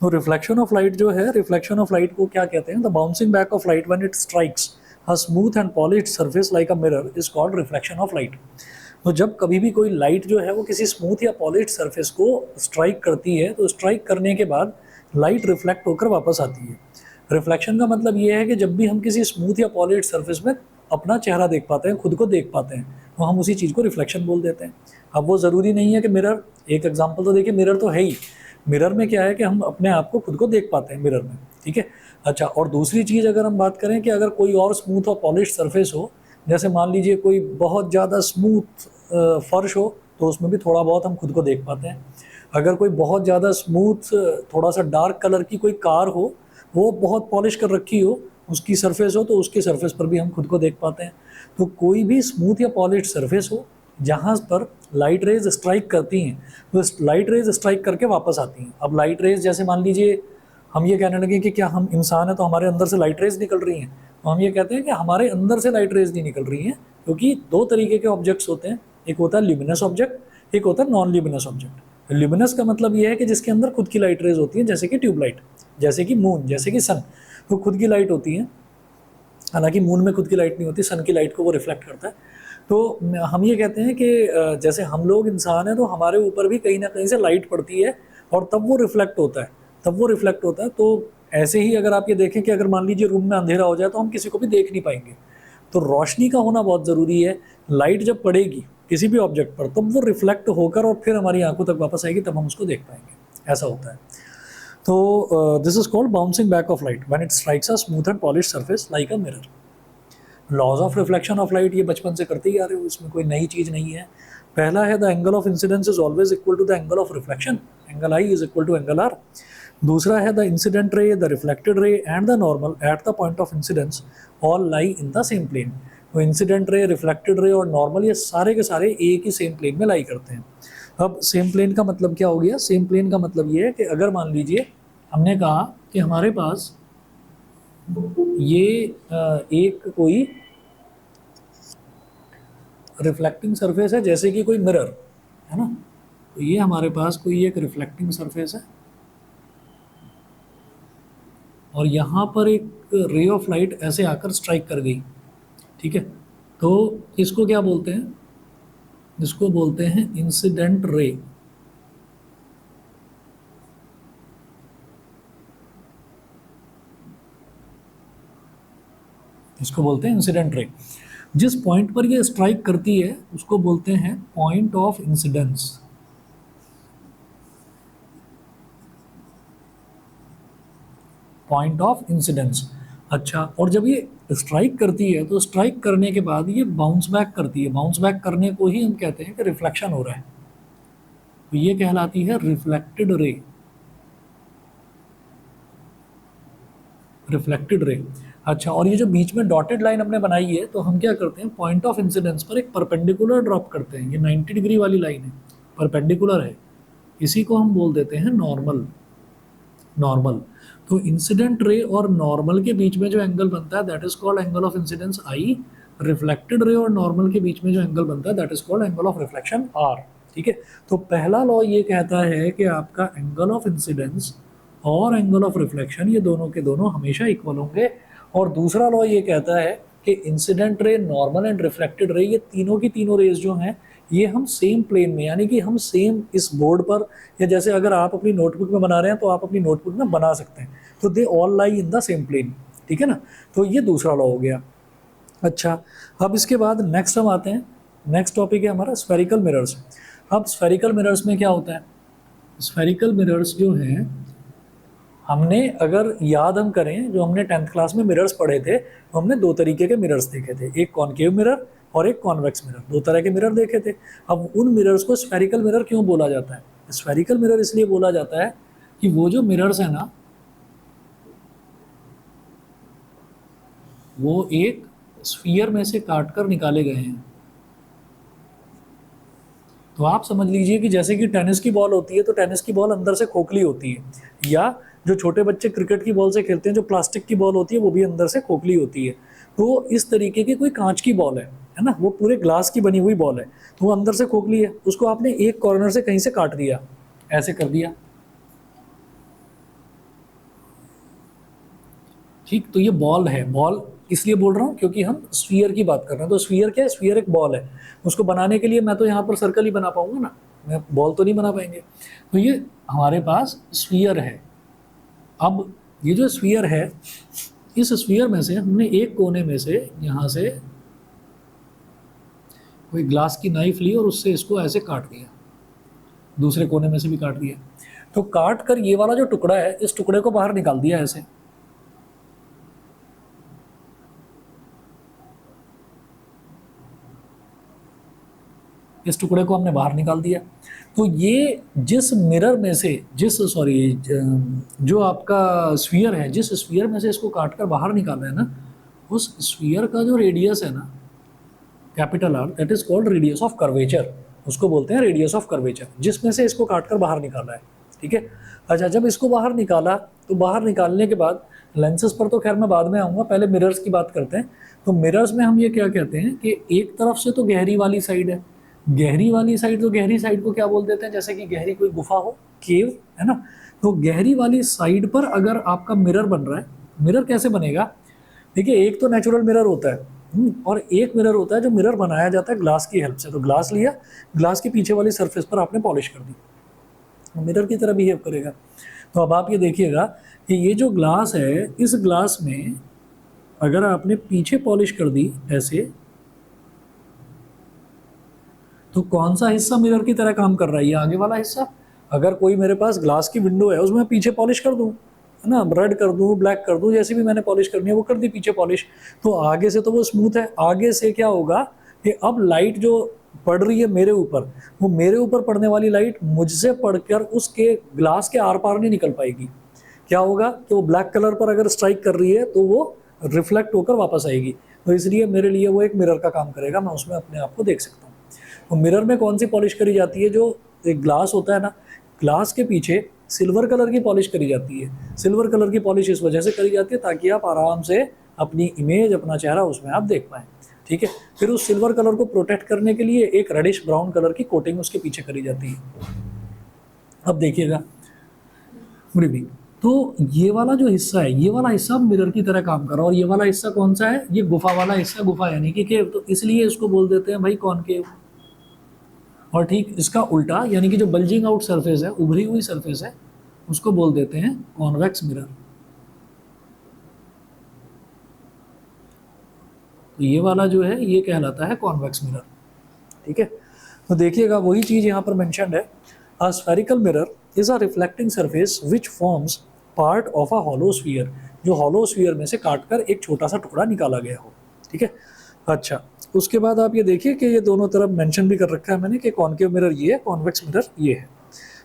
तो reflection of light जो है, रिफ्लेक्शन ऑफ लाइट को क्या कहते हैं? The bouncing back of light when it strikes a smooth and polished surface like a mirror is called reflection of light. तो जब कभी भी कोई लाइट जो है वो किसी स्मूथ या पॉलिश्ड सरफेस को स्ट्राइक करती है, तो स्ट्राइक करने के बाद लाइट रिफ्लेक्ट होकर वापस आती है। रिफ्लेक्शन का मतलब ये है कि जब भी हम किसी स्मूथ या पॉलिश्ड सरफेस में अपना चेहरा देख पाते हैं, खुद को देख पाते हैं, तो हम उसी चीज़ को रिफ्लेक्शन बोल देते हैं। अब वो ज़रूरी नहीं है कि मिरर, एक एग्जांपल तो देखिए, मिरर तो है ही, मिरर में क्या है कि हम अपने आप को खुद को देख पाते हैं मिरर में, ठीक है। अच्छा, और दूसरी चीज़ अगर हम बात करें कि अगर कोई और स्मूथ और पॉलिश्ड सरफेस हो, जैसे मान लीजिए कोई बहुत ज़्यादा स्मूथ फर्श हो, तो उसमें भी थोड़ा बहुत हम खुद को देख पाते हैं। अगर कोई बहुत ज़्यादा स्मूथ थोड़ा सा डार्क कलर की कोई कार हो, वो बहुत पॉलिश कर रखी हो, उसकी सरफेस हो, तो उसके सरफेस पर भी हम खुद को देख पाते हैं। तो कोई भी स्मूथ या पॉलिश्ड सरफेस हो जहाँ पर लाइट रेज स्ट्राइक करती हैं, तो लाइट रेज स्ट्राइक करके वापस आती हैं। अब लाइट रेज, जैसे मान लीजिए हम ये कहने लगे कि क्या हम इंसान हैं तो हमारे अंदर से लाइट रेज निकल रही हैं, तो हम ये कहते हैं कि हमारे अंदर से लाइट रेज नहीं निकल रही हैं, क्योंकि दो तरीके के ऑब्जेक्ट्स होते हैं, एक होता है ल्यूमिनस ऑब्जेक्ट, एक होता है नॉन ल्यूमिनस ऑब्जेक्ट। ल्यूमिनस का मतलब ये है कि जिसके अंदर खुद की लाइट रेज होती है, जैसे कि ट्यूबलाइट, जैसे कि मून, जैसे कि सन, तो खुद की लाइट होती है। हालांकि मून में खुद की लाइट नहीं होती, सन की लाइट को वो रिफ्लेक्ट करता है। तो हम ये कहते हैं कि जैसे हम लोग इंसान हैं तो हमारे ऊपर भी कहीं ना कहीं से लाइट पड़ती है और तब वो रिफ्लेक्ट होता है, तब वो रिफ्लेक्ट होता है। तो ऐसे ही अगर आप ये देखें कि अगर मान लीजिए रूम में अंधेरा हो जाए तो हम किसी को भी देख नहीं पाएंगे, तो रोशनी का होना बहुत ज़रूरी है। लाइट जब पड़ेगी किसी भी ऑब्जेक्ट पर, तब वो रिफ्लेक्ट होकर और फिर हमारी आंखों तक वापस आएगी, तब हम उसको देख पाएंगे, ऐसा होता है। तो this is called bouncing back of light when it strikes a smooth and polished surface like a mirror. Laws of reflection of light ये बचपन से करते ही आ रहे हो, इसमें कोई नई चीज़ नहीं है। पहला है the angle of incidence is always equal to the angle of reflection, angle I is equal to angle r. दूसरा है the incident ray, the reflected ray and the normal at the point of incidence all lie in the same plane. तो incident ray, reflected ray और normal, ये सारे के सारे एक ही same plane में लाई करते हैं। अब सेम प्लेन का मतलब क्या हो गया? सेम प्लेन का मतलब ये है कि अगर मान लीजिए हमने कहा कि हमारे पास ये एक कोई रिफ्लेक्टिंग सरफेस है, जैसे कि कोई मिरर है ना, तो ये हमारे पास कोई एक रिफ्लेक्टिंग सरफेस है और यहाँ पर एक रे ऑफ लाइट ऐसे आकर स्ट्राइक कर गई, ठीक है। तो इसको क्या बोलते हैं? इसको बोलते हैं इंसिडेंट रे। इसको बोलते हैं इंसिडेंट रे। जिस पॉइंट पर ये स्ट्राइक करती है उसको बोलते हैं point of incidence. Point of incidence. अच्छा, और जब ये स्ट्राइक करती है तो स्ट्राइक करने के बाद ये बाउंस बैक करती है। बाउंस बैक करने को ही हम कहते हैं कि रिफ्लेक्शन हो रहा है, तो ये कहलाती है रिफ्लेक्टेड रे। रिफ्लेक्टेड रे। अच्छा, और ये जो बीच में डॉटेड लाइन हमने बनाई है, तो हम क्या करते हैं, पॉइंट ऑफ इंसिडेंस पर एक परपेंडिकुलर ड्रॉप करते हैं। ये 90 डिग्री वाली लाइन है, परपेंडिकुलर है, इसी को हम बोल देते हैं नॉर्मल। नॉर्मल। तो इंसिडेंट रे और नॉर्मल के बीच में जो एंगल बनता है that is called angle of incidence I. Reflected ray और नॉर्मल के बीच में जो एंगल बनता है that is called angle of reflection r, ठीक है। तो पहला लॉ ये कहता है कि आपका एंगल ऑफ इंसिडेंस और एंगल ऑफ रिफ्लेक्शन ये दोनों के दोनों हमेशा इक्वल होंगे। और दूसरा लॉ ये कहता है कि incident ray, normal and reflected ray, ये तीनों की तीनों रेज जो हैं ये हम सेम प्लेन में, यानी कि हम सेम इस बोर्ड पर, या जैसे अगर आप अपनी नोटबुक में बना रहे हैं तो आप अपनी नोटबुक में बना सकते हैं, तो they all lie in the same plane, ठीक है ना। तो ये दूसरा लॉ हो गया। अच्छा, अब इसके बाद नेक्स्ट हम आते हैं, नेक्स्ट टॉपिक है हमारा स्फेरिकल मिरर्स। अब स्फेरिकल मिरर्स में क्या होता है? स्फेरिकल मिरर्स जो हैं, हमने अगर याद हम करें, जो हमने 10th क्लास में मिरर्स पढ़े थे, तो हमने दो तरीके के मिरर्स देखे थे, एक कॉनकेव मिरर और एक कॉन्वेक्स मिरर, दो तरह के मिरर देखे थे। अब उन मिरर्स को स्फेरिकल मिरर क्यों बोला जाता है? स्फेरिकल मिरर इसलिए बोला जाता है कि वो जो मिरर्स है ना, वो एक स्फीयर में से काट कर निकाले गए हैं। तो आप समझ लीजिए कि जैसे कि टेनिस की बॉल होती है, तो टेनिस की बॉल अंदर से खोखली होती है, या जो छोटे बच्चे क्रिकेट की बॉल से खेलते हैं, जो प्लास्टिक की बॉल होती है, वो भी अंदर से खोखली होती है। तो इस तरीके की कोई कांच की बॉल है ना, वो पूरे ग्लास की बनी हुई बॉल है, तो वो अंदर से खोखली है, उसको आपने एक कॉर्नर से कहीं से काट दिया, ऐसे कर दिया, ठीक, तो ये बॉल है, बॉल इसलिए बोल रहा हूँ क्योंकि हम स्फीयर की बात कर रहे हैं। तो स्फीयर क्या है, स्फीयर एक बॉल है, उसको बनाने के लिए मैं तो यहाँ पर सर्कल ही बना पाऊंगा ना, मैं बॉल तो नहीं बना पाएंगे। तो ये हमारे पास स्फीयर है। अब ये जो स्फीयर है, इस स्फीयर में से हमने एक कोने में से यहाँ से कोई ग्लास की नाइफ ली और उससे इसको ऐसे काट दिया, दूसरे कोने में से भी काट दिया। तो काट कर ये वाला जो टुकड़ा है, इस टुकड़े को बाहर निकाल दिया ऐसे। इस टुकड़े को हमने बाहर निकाल दिया। तो ये जिस मिरर में से, जो आपका स्फीयर है, जिस स्फीयर में से इसको काट कर बाहर निकाला है ना, उस स्फीयर का जो रेडियस है ना, capital R, that is called radius of curvature. उसको बोलते हैं रेडियस ऑफ कर्वेचर, जिसमें से इसको काट कर बाहर निकाला है। ठीक है। अच्छा, जब इसको बाहर निकाला तो बाहर निकालने के बाद लेंसेज पर तो खैर मैं बाद में आऊँगा, पहले मिरर्स की बात करते हैं। तो मिरर्स में हम ये क्या कहते हैं कि एक तरफ से तो गहरी वाली साइड है, गहरी वाली साइड, तो गहरी साइड को क्या बोल देते हैं, जैसे कि गहरी कोई गुफा हो, केव है ना। तो गहरी वाली साइड पर अगर आपका मिरर बन रहा है, मिरर कैसे बनेगा, देखिए एक तो नेचुरल मिरर होता है, और एक मिरर होता है जो मिरर बनाया जाता है ग्लास की हेल्प से। तो ग्लास लिया, ग्लास के पीछे वाली सरफेस पर आपने पॉलिश कर दी, तो मिरर की तरह बिहेव करेगा। तो अब आप ये देखिएगा कि ये जो ग्लास है, इस ग्लास में अगर आपने पीछे पॉलिश कर दी ऐसे, तो कौन सा हिस्सा मिरर की तरह काम कर रहा है, ये आगे वाला हिस्सा। अगर कोई मेरे पास ग्लास की विंडो है, उसमें पीछे पॉलिश कर दूं, है ना, रेड कर दूं, ब्लैक कर दूं, जैसे भी मैंने पॉलिश करनी है वो कर दी पीछे पॉलिश, तो आगे से तो वो स्मूथ है। आगे से क्या होगा कि अब लाइट जो पड़ रही है मेरे ऊपर, वो मेरे ऊपर पड़ने वाली लाइट मुझसे पड़कर उसके ग्लास के आर पार नहीं निकल पाएगी। क्या होगा कि वो ब्लैक कलर पर अगर स्ट्राइक कर रही है तो वो रिफ्लेक्ट होकर वापस आएगी। तो इसलिए मेरे लिए वो एक मिरर का काम करेगा, मैं उसमें अपने आप को देख सकता हूँ। तो मिरर में कौन सी पॉलिश करी जाती है, जो एक ग्लास होता है ना, ग्लास के पीछे सिल्वर कलर की पॉलिश करी जाती है। सिल्वर कलर की पॉलिश इस वजह से करी जाती है ताकि आप आराम से अपनी इमेज, अपना चेहरा उसमें आप देख पाएँ। ठीक है। फिर उस सिल्वर कलर को प्रोटेक्ट करने के लिए एक रेडिश ब्राउन कलर की कोटिंग उसके पीछे करी जाती है। अब देखिएगा भी, तो ये वाला जो हिस्सा है, ये वाला हिस्सा मिरर की तरह काम कर रहा है, और ये वाला हिस्सा कौन सा है, ये गुफा वाला हिस्सा, गुफा यानी कि केव, तो इसलिए इसको बोल देते हैं भाई कॉनकेव। और ठीक इसका उल्टा, यानी कि जो बल्जिंग आउट सरफेस है, उभरी हुई सरफेस है, उसको बोल देते हैं कॉन्वेक्स मिरर। तो ये वाला जो है ये कहलाता है कॉन्वेक्स मिरर। ठीक है। तो देखिएगा वही चीज़ यहाँ पर मेंशन्ड है, अ spherical mirror is a reflecting surface which forms part of a hollow sphere, जो हॉलो स्फीयर में से काटकर एक छोटा सा टुकड़ा निकाला गया हो। ठीक है। अच्छा, उसके बाद आप ये देखिए कि ये दोनों तरफ मेंशन भी कर रखा है मैंने कि कॉनकेव मिरर ये है, कॉन्वेक्स मिरर ये है।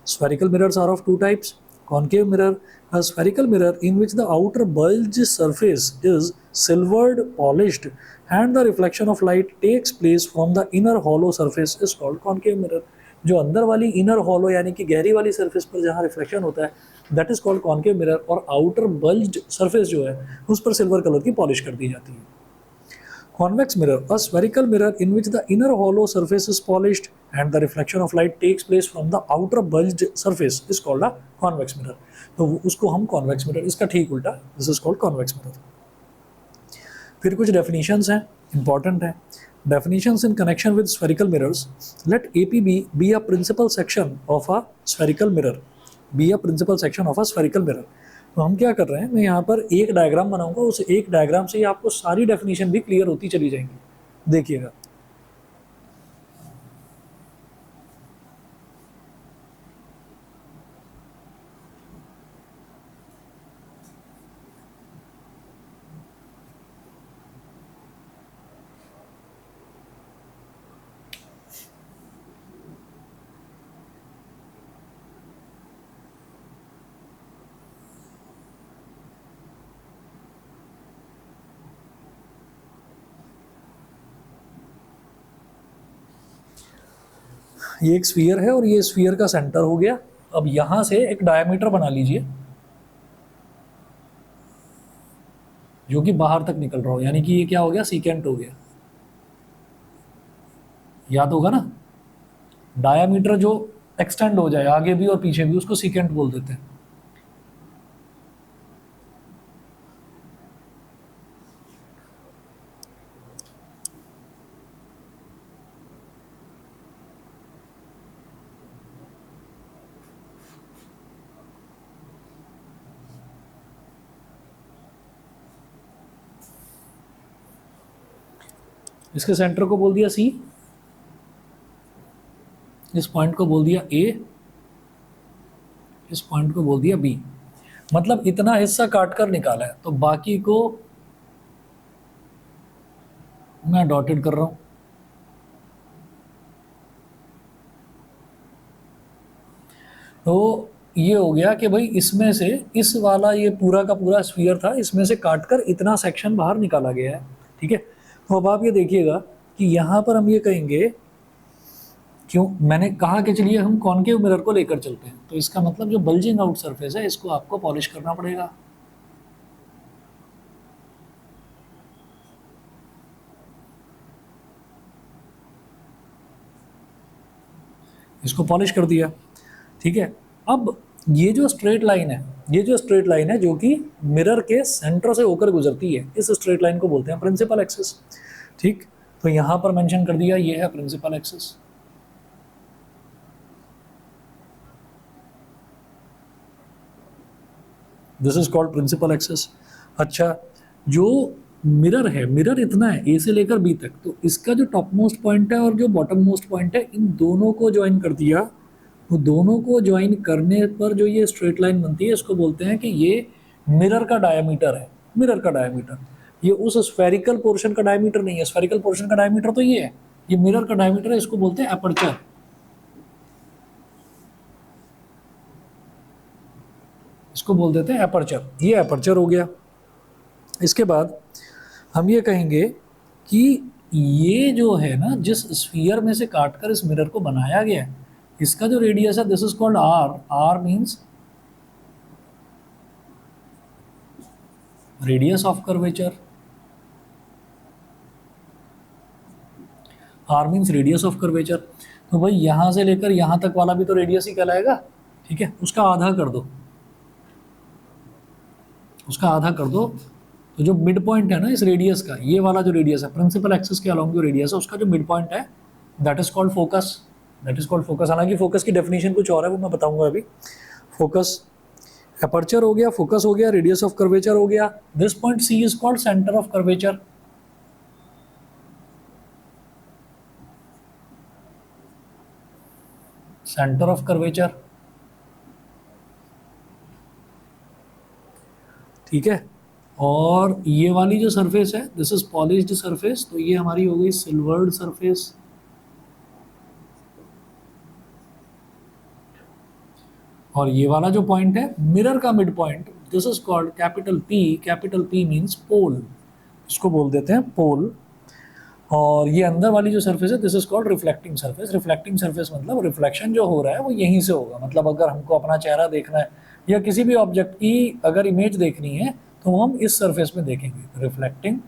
Spherical mirrors are of two types. Concave mirror, a spherical mirror in which the outer bulge surface is silvered polished and the reflection of light takes place from the inner hollow surface is called concave mirror. जो अंदर वाली inner hollow यानी कि गहरी वाली surface पर जहाँ reflection होता है, that is called concave mirror, और आउटर बल्ज्ड सरफेस जो है उस पर सिल्वर कलर की पॉलिश कर दी जाती है। Convex mirror, a spherical mirror in which the inner hollow surface is polished and the reflection of light takes place from the outer bulged surface is called a convex mirror. तो उसको हम convex mirror, इसका ठीक उल्टा, this is called convex mirror. फिर कुछ definitions हैं, important हैं. Definitions in connection with spherical mirrors. Let APB be a principal section of a spherical mirror. Be a principal section of a spherical mirror. तो हम क्या कर रहे हैं, मैं यहाँ पर एक डायग्राम बनाऊंगा, उस एक डायग्राम से ही आपको सारी डेफिनेशन भी क्लियर होती चली जाएंगी। देखिएगा ये एक स्फीयर है और ये स्फीयर का सेंटर हो गया। अब यहां से एक डायमीटर बना लीजिए जो कि बाहर तक निकल रहा हो, यानी कि ये क्या हो गया, सीकेंट हो गया। याद होगा ना, डायमीटर जो एक्सटेंड हो जाए आगे भी और पीछे भी, उसको सीकेंट बोल देते हैं। इसके सेंटर को बोल दिया सी, इस पॉइंट को बोल दिया ए, इस पॉइंट को बोल दिया बी। मतलब इतना हिस्सा काट कर निकाला है, तो बाकी को मैं डॉटेड कर रहा हूं। तो ये हो गया कि भाई इसमें से इस वाला ये पूरा का पूरा स्फीयर था, इसमें से काटकर इतना सेक्शन बाहर निकाला गया है। ठीक है, तो अब आप ये देखिएगा कि यहाँ पर हम ये कहेंगे, क्यों मैंने कहा कि चलिए हम कॉनकेव मिरर को लेकर चलते हैं, तो इसका मतलब जो बल्जिंग आउट सरफेस है इसको आपको पॉलिश करना पड़ेगा। इसको पॉलिश कर दिया। ठीक है, अब ये जो स्ट्रेट लाइन है, ये जो स्ट्रेट लाइन है जो कि मिरर के सेंटर से होकर गुजरती है, इस स्ट्रेट लाइन को बोलते हैं प्रिंसिपल एक्सिस। ठीक, तो यहां पर मेंशन कर दिया ये है principal axis. This is called principal axis. अच्छा, जो मिरर है, मिरर इतना है ए से लेकर बी तक, तो इसका जो टॉप मोस्ट पॉइंट है और जो बॉटम मोस्ट पॉइंट है, इन दोनों को ज्वाइन कर दिया। तो दोनों को ज्वाइन करने पर जो ये स्ट्रेट लाइन बनती है, इसको बोलते हैं कि ये मिरर का डायमीटर है। मिरर का डायमीटर, ये उस स्फेरिकल पोर्शन का डायमीटर नहीं है। स्फेरिकल पोर्शन का डायमीटर तो ये है, ये मिरर का डायमीटर है, इसको बोलते हैं एपर्चर। इसको बोल देते हैं एपर्चर। ये एपर्चर हो गया। इसके बाद हम ये कहेंगे कि ये जो है ना, जिस स्फीयर में से काटकर इस मिरर को बनाया गया है, इसका जो रेडियस है this is called r. R means radius of curvature. R means radius of curvature. तो भाई यहां से लेकर यहां तक वाला भी तो रेडियस ही कहलाएगा। ठीक है, उसका आधा कर दो, उसका आधा कर दो। तो जो मिड पॉइंट है ना इस रेडियस का, ये वाला जो रेडियस है प्रिंसिपल एक्सिस के अलोंग जो रेडियस है, उसका जो मिड पॉइंट है that is called focus. That is called focus. हालांकि फोकस की डेफिनेशन कुछ और है, वो मैं बताऊंगा अभी। फोकस, एपर्चर हो गया, फोकस हो गया, रेडियस ऑफ कर्वेचर हो गया। This point c is called centre of curvature. Centre of curvature. ठीक है, और ये वाली जो सरफेस है दिस इज पॉलिश्ड सरफेस, तो ये हमारी हो गई सिल्वर्ड सरफेस। और ये वाला जो पॉइंट है मिरर का mid point, this is called capital P. Capital P means pole, इसको बोल देते हैं पोल। और ये अंदर वाली जो सरफेस है this is called reflecting surface. Reflecting surface मतलब रिफ्लेक्शन जो हो रहा है वो यहीं से होगा। मतलब अगर हमको अपना चेहरा देखना है या किसी भी ऑब्जेक्ट की अगर इमेज देखनी है, तो हम इस सरफेस में देखेंगे, रिफ्लेक्टिंग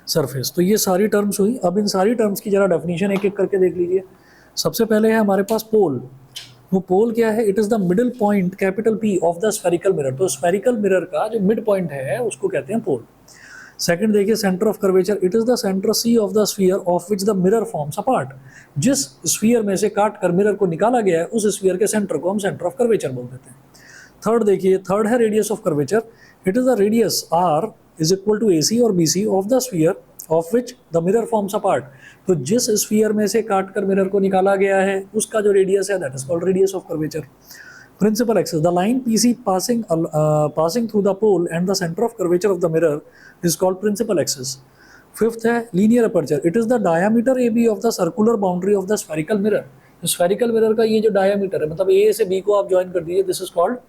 सरफेस। तो ये सारी टर्म्स हुई। अब इन सारी टर्म्स की जरा डेफिनेशन एक एक करके देख लीजिए। सबसे पहले है हमारे पास पोल। वो पोल क्या है? It is the middle point capital p of the spherical mirror. तो स्फेरिकल मिरर का जो मिड पॉइंट है उसको कहते हैं पोल। सेकंड देखिए centre of curvature, it is the centre c of the sphere of which the mirror forms a part. जिस sphere में से काट कर मिरर को निकाला गया है उस स्फीयर के सेंटर को हम सेंटर ऑफ कर्वेचर बोल देते हैं। थर्ड देखिए, थर्ड है radius of curvature, it is the radius R is equal to A C और B C of the sphere of which the mirror forms a part. तो जिस स्फीयर में से काट कर मिरर को निकाला गया है उसका जो रेडियस है that is called radius of curvature. Principal axis, the line PC passing through the pole and the center of curvature of the mirror is called principal axis. Fifth है linear aperture, it is the diameter AB of the circular boundary of the spherical mirror. Spherical mirror का ये जो diameter है, मतलब A से B को आप join कर दीजिए, this is called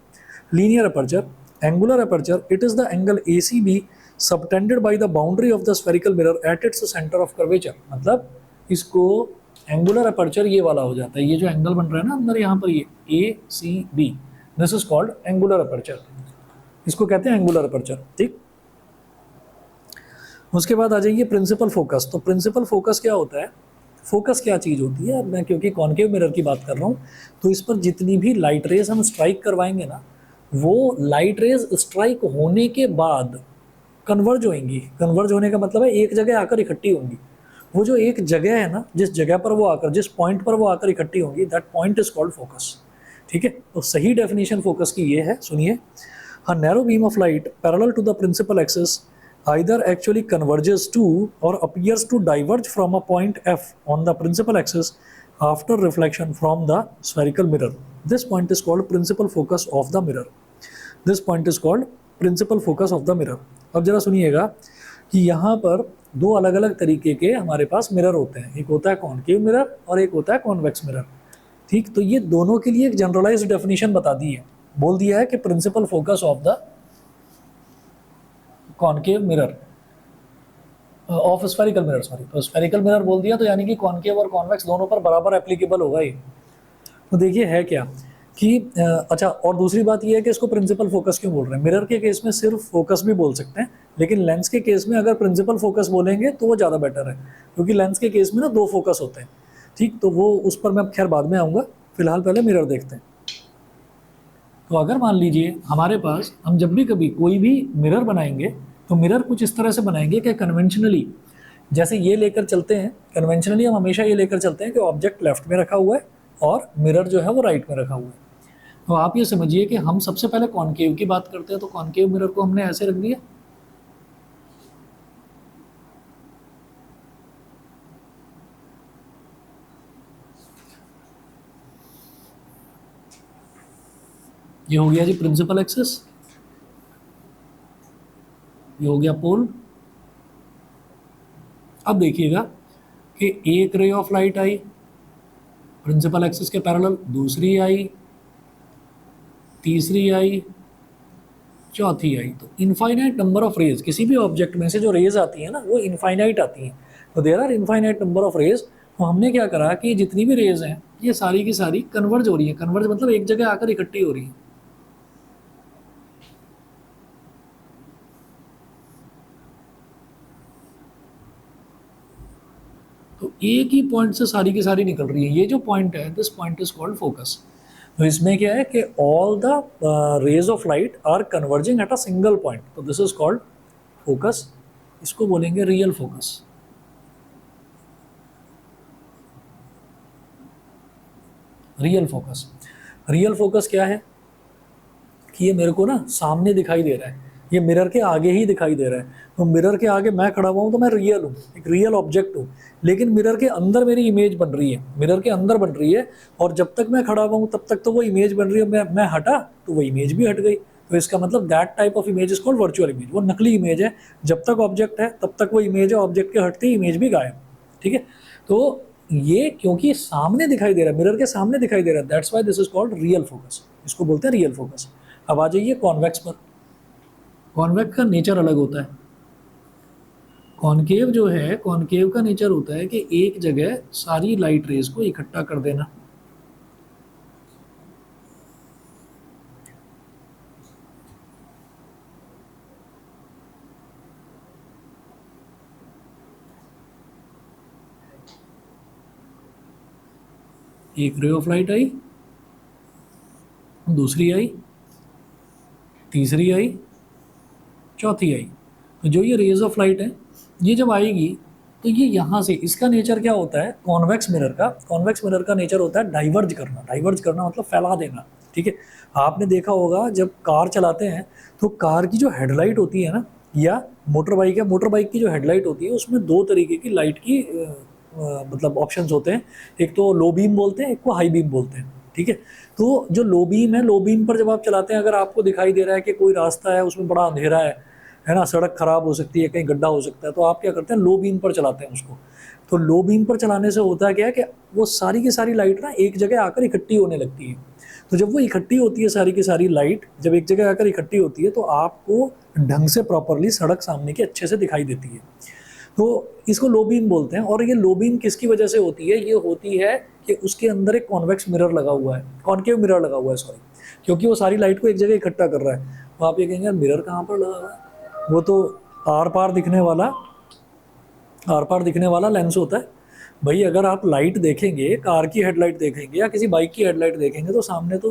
linear aperture. Angular aperture, it is the angle ACB subtended by the boundary of the spherical mirror at its center of curvature. मतलब इसको एंगुलर अपर्चर ये वाला हो जाता है, ये जो एंगल बन रहा है ना अंदर यहाँ पर, ये A C B, this is called angular aperture. इसको कहते हैं एंगुलर अपर्चर। ठीक, उसके बाद आ जाइए प्रिंसिपल फोकस। तो प्रिंसिपल फोकस क्या होता है? फोकस क्या चीज़ होती है? मैं क्योंकि कॉनकेव मिरर की बात कर रहा हूँ, तो इस पर जितनी भी लाइट रेज हम स्ट्राइक करवाएंगे ना, वो लाइट रेज स्ट्राइक होने के बाद कन्वर्ज होंगी। कन्वर्ज होने का मतलब है एक जगह आकर इकट्ठी होंगी। वो जो एक जगह है ना, जिस जगह पर वो आकर, जिस पॉइंट पर वो आकर इकट्ठी होंगी, that point is called focus. ठीक है, तो सही डेफिनेशन फोकस की ये है, सुनिए। A narrow beam of light parallel to the principal axis either actually converges to or appears to diverge from a point F on the principal axis after reflection from the spherical mirror. This point is called principal focus of the mirror. This point is called principal focus of the mirror. अब जरा सुनिएगा कि यहाँ पर दो अलग अलग तरीके के हमारे पास मिरर होते हैं, एक होता है कॉनकेव मिरर और एक होता है कॉन्वेक्स मिरर। ठीक, तो ये दोनों के लिए एक जनरलाइज्ड डेफिनेशन बता दी है, बोल दिया है कि principal focus of the concave mirror of spherical mirror, sorry, तो स्फेरिकल मिरर बोल दिया, तो यानी कि कॉनकेव और कॉन्वेक्स दोनों पर बराबर एप्लीकेबल होगा ये। तो देखिए है क्या कि अच्छा, और दूसरी बात ये है कि इसको प्रिंसिपल फोकस क्यों बोल रहे हैं। मिरर के केस में सिर्फ फोकस भी बोल सकते हैं, लेकिन लेंस के केस में अगर प्रिंसिपल फोकस बोलेंगे तो वो ज़्यादा बेटर है, क्योंकि लेंस के केस में ना दो फोकस होते हैं। ठीक, तो वो उस पर मैं खैर बाद में आऊँगा, फिलहाल पहले मिरर देखते हैं। तो अगर मान लीजिए हमारे पास, हम जब भी कभी कोई भी मिरर बनाएंगे तो मिरर कुछ इस तरह से बनाएंगे कि कन्वेंशनली जैसे ये लेकर चलते हैं, कन्वेंशनली हम हमेशा ये लेकर चलते हैं कि ऑब्जेक्ट लेफ्ट में रखा हुआ है और मिरर जो है वो राइट में रखा हुआ है। तो आप ये समझिए कि हम सबसे पहले कॉनकेव की बात करते हैं, तो कॉनकेव मिरर को हमने ऐसे रख दिया, ये हो गया जी प्रिंसिपल एक्सिस, ये हो गया पोल। अब देखिएगा कि एक रे ऑफ लाइट आई प्रिंसिपल एक्सिस के पैरेलल, दूसरी आई, तीसरी आई, चौथी आई। तो इनफाइनाइट नंबर ऑफ रेज, किसी भी ऑब्जेक्ट में से जो रेज आती है ना वो इनफाइनाइट आती हैं, तो there are infinite number of rays. तो हमने क्या करा कि जितनी भी रेज हैं ये सारी की सारी कन्वर्ज हो रही है, कन्वर्ज मतलब एक जगह आकर इकट्ठी हो रही है। तो एक ही पॉइंट से सारी की सारी निकल रही है, ये जो पॉइंट है, this point is called focus. तो इसमें क्या है कि all the rays of light are converging at a single point, तो दिस इज कॉल्ड फोकस। इसको बोलेंगे real focus. Real focus, real focus क्या है कि ये मेरे को ना सामने दिखाई दे रहा है, ये मिरर के आगे ही दिखाई दे रहा है। तो मिरर के आगे मैं खड़ा हुआ हूँ तो मैं रियल हूँ, एक रियल ऑब्जेक्ट हूँ, लेकिन मिरर के अंदर मेरी इमेज बन रही है, मिरर के अंदर बन रही है, और जब तक मैं खड़ा हुआ हूँ तब तक तो वो इमेज बन रही है, मैं हटा तो वो इमेज भी हट गई। तो इसका मतलब that type of image is called virtual image. वो नकली इमेज है, जब तक ऑब्जेक्ट है तब तक वो इमेज है, ऑब्जेक्ट के हटते ही इमेज भी गायब। ठीक है, तो ये क्योंकि सामने दिखाई दे रहा है, मिरर के सामने दिखाई दे रहा है, that's why this is called real focus, इसको बोलते हैं रियल फोकस। अब आ जाइए कॉन्वेक्स पर। कॉन्वेक्स का नेचर अलग होता है। कॉनकेव जो है, कॉनकेव का नेचर होता है कि एक जगह सारी लाइट रेज को इकट्ठा कर देना। एक रे ऑफ लाइट आई, दूसरी आई, तीसरी आई, चौथी आई। तो जो ये रेज ऑफ लाइट है ये जब आएगी तो ये यहाँ से, इसका नेचर क्या होता है कॉन्वेक्स मिरर का, कॉन्वेक्स मिरर का नेचर होता है डाइवर्ज करना। डाइवर्ज करना मतलब फैला देना। ठीक है, आपने देखा होगा जब कार चलाते हैं तो कार की जो हेडलाइट होती है ना, या मोटर बाइक है, मोटर बाइक की जो हेडलाइट होती है उसमें दो तरीके की लाइट की मतलब ऑप्शंस होते हैं, एक तो लो बीम बोलते हैं, एक को हाई बीम बोलते हैं। ठीक है, तो जो लो बीम है, लो बीम पर जब आप चलाते हैं, अगर आपको दिखाई दे रहा है कि कोई रास्ता है उसमें बड़ा अंधेरा है ना, सड़क खराब हो सकती है, कहीं गड्ढा हो सकता है, तो आप क्या करते हैं लो बीम पर चलाते हैं उसको। तो लो बीम पर चलाने से होता क्या है कि वो सारी की सारी लाइट ना एक जगह आकर इकट्ठी होने लगती है। तो जब वो इकट्ठी होती है सारी की सारी लाइट, जब एक जगह आकर इकट्ठी होती है तो आपको ढंग से प्रॉपरली सड़क सामने की अच्छे से दिखाई देती है। तो इसको लो बीम बोलते हैं। और ये लो बीम किसकी वजह से होती है, ये होती है कि उसके अंदर एक कॉन्वेक्स मिरर लगा हुआ है, कॉनकेव मिरर लगा हुआ है, सॉरी, क्योंकि वो सारी लाइट को एक जगह इकट्ठा कर रहा है। तो आप ये कहेंगे यार मिरर कहाँ पर लगा हुआ है, वो तो आर पार दिखने वाला लेंस होता है। भाई अगर आप लाइट देखेंगे, कार की हेडलाइट देखेंगे या किसी बाइक की हेडलाइट देखेंगे, तो सामने तो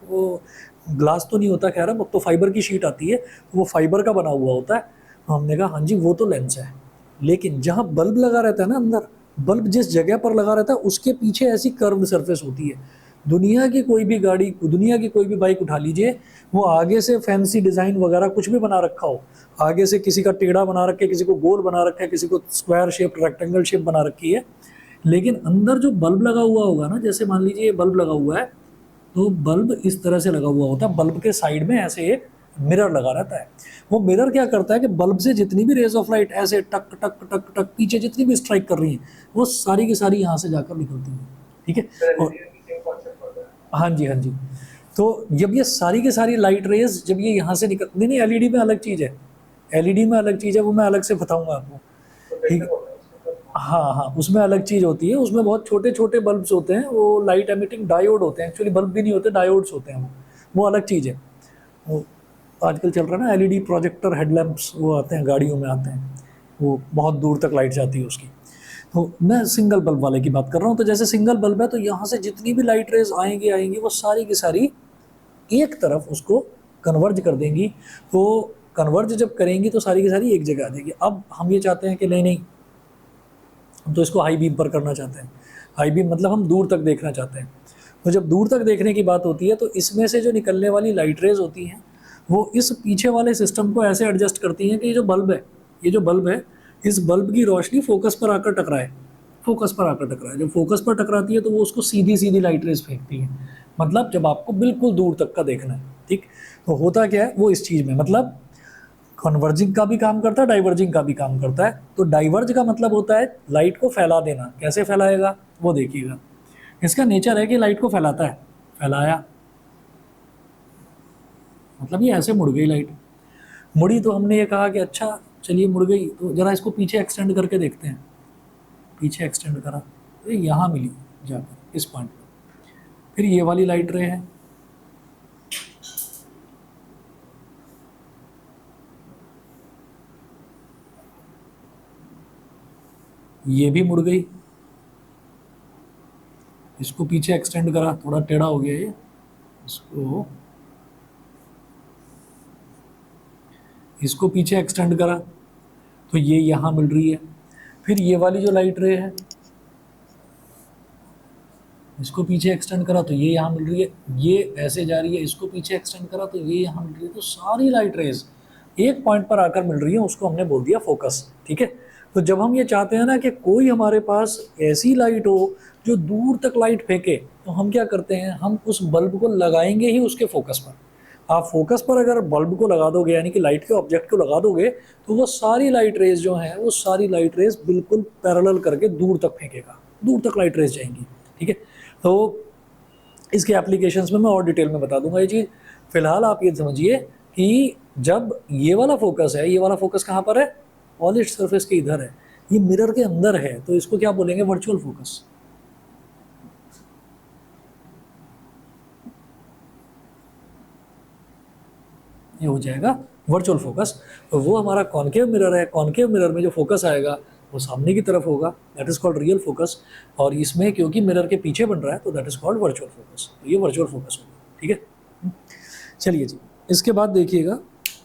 वो ग्लास तो नहीं होता, खैर अब तो फाइबर की शीट आती है, वो फाइबर का बना हुआ होता है। तो हमने कहा हाँ जी वो तो लेंस है, लेकिन जहाँ बल्ब लगा रहता है ना अंदर, बल्ब जिस जगह पर लगा रहता है उसके पीछे ऐसी कर्व्ड सरफेस होती है, दुनिया की कोई भी गाड़ी, दुनिया की कोई भी बाइक उठा लीजिए, वो आगे से फैंसी डिज़ाइन वगैरह कुछ भी बना रखा हो, आगे से किसी का टेढ़ा बना रखा है, किसी को गोल बना रखा है, किसी को स्क्वायर शेप, रेक्टेंगल शेप बना रखी है, लेकिन अंदर जो बल्ब लगा हुआ होगा ना, जैसे मान लीजिए ये बल्ब लगा हुआ है, तो बल्ब इस तरह से लगा हुआ होता है, बल्ब के साइड में ऐसे एक मिरर लगा रहता है। वो मिरर क्या करता है कि बल्ब से जितनी भी रेज ऑफ लाइट ऐसे टक टक टक टक पीछे जितनी भी स्ट्राइक कर रही है, वो सारी की सारी यहाँ से जाकर निकलती है। ठीक है, और हाँ जी, हाँ जी। तो जब ये सारी की सारी लाइट रेज जब ये यहाँ से निकल, नहीं एलईडी में अलग चीज़ है, एलईडी में अलग चीज़ है, वो मैं अलग से बताऊंगा आपको। ठीक है, हाँ हाँ, उसमें अलग चीज़ होती है, उसमें बहुत छोटे छोटे बल्ब्स होते हैं, वो लाइट एमिटिंग डायोड होते हैं, एक्चुअली बल्ब भी नहीं होते, डायोड्स होते हैं, वो अलग चीज़ है। वो आजकल चल रहा है ना एलईडी प्रोजेक्टर हेडलैम्प्स, वो आते हैं गाड़ियों में आते हैं, वो बहुत दूर तक लाइट जाती है उसकी। तो मैं सिंगल बल्ब वाले की बात कर रहा हूँ। तो जैसे सिंगल बल्ब है, तो यहाँ से जितनी भी लाइट रेज आएंगी आएंगी वो सारी की सारी एक तरफ उसको कन्वर्ज कर देंगी। तो कन्वर्ज जब करेंगी तो सारी की सारी एक जगह आ जाएगी। अब हम ये चाहते हैं कि नहीं नहीं, हम तो इसको हाई बीम पर करना चाहते हैं। हाई बीम मतलब हम दूर तक देखना चाहते हैं। तो जब दूर तक देखने की बात होती है, तो इसमें से जो निकलने वाली लाइट रेज होती हैं, वो इस पीछे वाले सिस्टम को ऐसे एडजस्ट करती हैं कि ये जो बल्ब है, ये जो बल्ब है, इस बल्ब की रोशनी फोकस पर आकर टकराए, फोकस पर आकर टकराए। जब फोकस पर टकराती है तो वो उसको सीधी सीधी लाइट रेज फेंकती है, मतलब जब आपको बिल्कुल दूर तक का देखना है। ठीक, तो होता क्या है वो इस चीज़ में, मतलब कन्वर्जिंग का भी काम करता है, डाइवर्जिंग का भी काम करता है। तो डाइवर्ज का मतलब होता है लाइट को फैला देना। कैसे फैलाएगा वो देखिएगा, इसका नेचर है कि लाइट को फैलाता है, फैलाया मतलब ये ऐसे मुड़ गई लाइट, मुड़ी तो हमने ये कहा कि अच्छा चलिए मुड़ गई, तो जरा इसको पीछे एक्सटेंड करके देखते हैं। पीछे एक्सटेंड करा तो यहाँ मिली जाकर इस पॉइंट पर, फिर ये वाली लाइट रे है, ये भी मुड़ गई, इसको पीछे एक्सटेंड करा, थोड़ा टेढ़ा हो गया ये, इसको पीछे एक्सटेंड करा तो ये यहाँ मिल रही है। फिर ये वाली जो लाइट रे है, इसको पीछे एक्सटेंड करा तो ये यहाँ मिल रही है, ये ऐसे जा रही है, इसको पीछे एक्सटेंड करा तो ये यहाँ मिल रही है। तो सारी लाइट रेज एक पॉइंट पर आकर मिल रही है, उसको हमने बोल दिया फोकस। ठीक है, तो जब हम ये चाहते हैं ना कि कोई हमारे पास ऐसी लाइट हो जो दूर तक लाइट फेंके, तो हम क्या करते हैं, हम उस बल्ब को लगाएंगे ही उसके फोकस पर। आप फोकस पर अगर बल्ब को लगा दोगे, यानी कि लाइट के ऑब्जेक्ट को लगा दोगे, तो वो सारी लाइट रेज जो हैं, वो सारी लाइट रेज बिल्कुल पैरेलल करके दूर तक फेंकेगा, दूर तक लाइट रेज जाएंगी। ठीक है, तो इसके एप्लीकेशंस में मैं और डिटेल में बता दूंगा ये चीज़। फिलहाल आप ये समझिए कि जब ये वाला फोकस है, ये वाला फोकस कहाँ पर है, पॉलिश्ड सरफेस के इधर है, ये मिरर के अंदर है, तो इसको क्या बोलेंगे, वर्चुअल फोकस। ये हो जाएगा वर्चुअल फोकस। तो वो हमारा कॉनकेव मिरर है, कॉनकेव मिरर में जो फोकस आएगा वो सामने की तरफ होगा, that is called real focus. और इसमें क्योंकि मिरर के पीछे बन रहा है, तो that is called virtual focus. तो ये वर्चुअल फोकस होगा। ठीक है, चलिए जी, इसके बाद देखिएगा,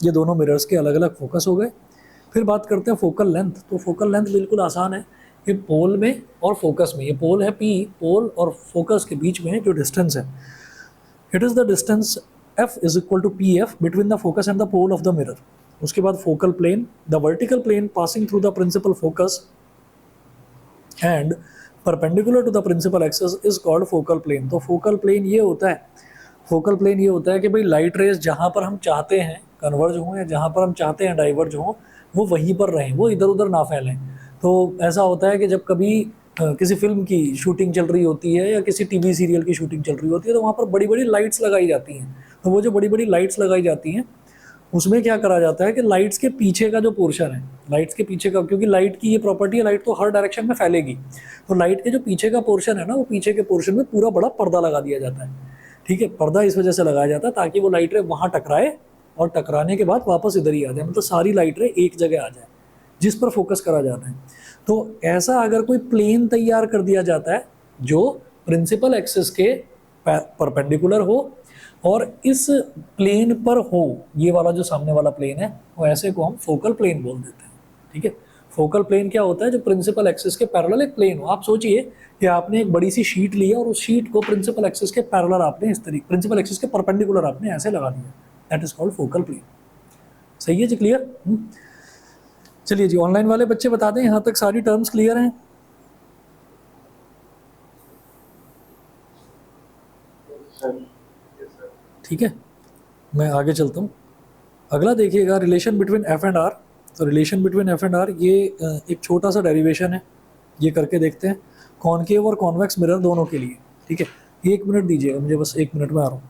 ये दोनों मिरर्स के अलग अलग फोकस हो गए। फिर बात करते हैं फोकल लेंथ। तो फोकल लेंथ बिल्कुल आसान है, ये पोल में और फोकस में, ये पोल है P, पोल और फोकस के बीच में जो डिस्टेंस है, it is the distance F is equal to PF between the focus and the pole of the mirror। उसके बाद focal plane, the vertical plane passing through the principal focus and perpendicular to the principal axis is called focal plane. तो focal plane ये होता है, focal plane ये होता है कि भाई लाइट रेज जहाँ पर हम चाहते हैं कन्वर्ज हों या जहाँ पर हम चाहते हैं डाइवर्ज हों, वो वहीं पर रहें, वो इधर उधर ना फैलें। तो ऐसा होता है कि जब कभी किसी फिल्म की शूटिंग चल रही होती है या किसी टीवी सीरियल की शूटिंग चल रही होती है, तो वहाँ पर बड़ी बड़ी लाइट्स लगाई जाती हैं। तो वो जो बड़ी बड़ी लाइट्स लगाई जाती हैं, उसमें क्या करा जाता है कि लाइट्स के पीछे का जो पोर्शन है, लाइट्स के पीछे का, क्योंकि लाइट की ये प्रॉपर्टी है, लाइट तो हर डायरेक्शन में फैलेगी, तो लाइट के जो पीछे का पोर्शन है ना, वो पीछे के पोर्शन में पूरा बड़ा पर्दा लगा दिया जाता है। ठीक है, पर्दा इस वजह से लगाया जाता है ताकि वो लाइट रे वहाँ टकराए और टकराने के बाद वापस इधर ही आ जाए, मतलब सारी लाइट रे एक जगह आ जाए जिस पर फोकस करा जाता है। तो ऐसा अगर कोई प्लेन तैयार कर दिया जाता है जो प्रिंसिपल एक्सिस के परपेंडिकुलर हो और इस प्लेन पर हो, ये वाला जो सामने वाला प्लेन है, वो ऐसे को हम फोकल प्लेन बोल देते हैं। ठीक है, फोकल प्लेन क्या होता है, जो प्रिंसिपल एक्सिस के पैरेलल एक प्लेन हो। आप सोचिए कि आपने एक बड़ी सी शीट ली है और उस शीट को प्रिंसिपल एक्सिस के पैरेलल आपने इस तरीके, प्रिंसिपल एक्सिस के परपेंडिकुलर आपने ऐसे लगा दिया, that is called focal plane. सही है जी, क्लियर। चलिए जी, ऑनलाइन वाले बच्चे बता दें यहाँ तक सारी टर्म्स क्लियर हैं? ठीक है, मैं आगे चलता हूँ। अगला देखिएगा, relation between F and are. तो relation between F and R ये एक छोटा सा डेरिवेशन है, ये करके देखते हैं कॉनकेव और कॉन्वेक्स मिरर दोनों के लिए। ठीक है, 1 मिनट दीजिएगा मुझे, बस 1 मिनट में आ रहा हूँ।